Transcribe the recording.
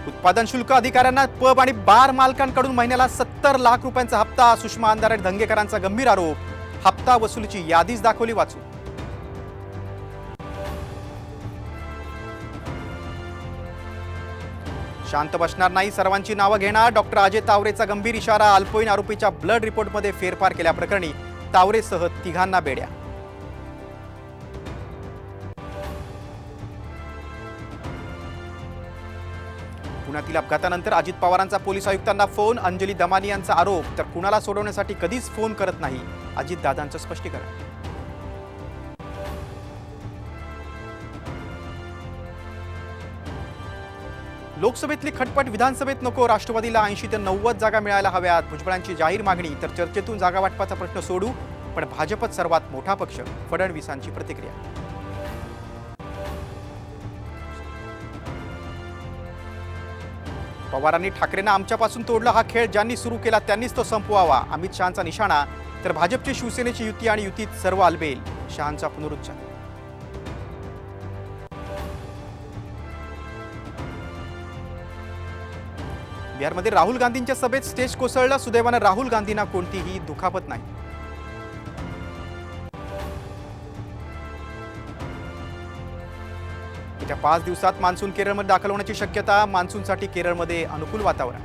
उत्पादन शुल्क अधिकाऱ्यांना पब आणि बार मालकांकडून महिन्याला 70 लाख रुपयांचा हप्ता. सुषमा अंधारे धंगेकरांचा गंभीर आरोप. हप्ता वसुलीची यादीच दाखवली वाचून. शांत बसणार नाही, सर्वांची नावं घेणार. डॉक्टर अजय तावरेचा गंभीर इशारा. अल्पवयीन आरोपीच्या ब्लड रिपोर्टमध्ये फेरफार केल्याप्रकरणी तावरेसह तिघांना बेड्या. पुण्यातील अपघातानंतर अजित पवारांचा पोलीस आयुक्तांना फोन. अंजली दमानी यांचा आरोप. तर कुणाला सोडवण्यासाठी कधीच फोन करत नाही, अजितदादांचं स्पष्टीकरण. लोकसभेतली खटपट विधानसभेत नको. राष्ट्रवादीला 80 ते 90 जागा मिळायला हव्यात. भुजबळांची जाहीर मागणी. तर चर्चेतून जागा वाटपाचा प्रश्न सोडू, पण भाजपच सर्वात मोठा पक्ष. फडणवीसांची प्रतिक्रिया. पवारांनी ठाकरेंना आमच्यापासून तोडला. हा खेळ ज्यांनी सुरू केला त्यांनीच तो संपवावा. अमित शहांचा निशाणा. तर भाजपची शिवसेनेची युती आणि युतीत सर्व आलबेल. शहांचा पुनरुच्चार. बिहारमध्ये राहुल गांधींच्या सभेत स्टेज कोसळलं. सुदैवानं राहुल गांधींना कोणतीही दुखापत नाही. येत्या 5 दिवसात मान्सून केरळमध्ये दाखल होण्याची शक्यता. मान्सूनसाठी केरळमध्ये अनुकूल वातावरण.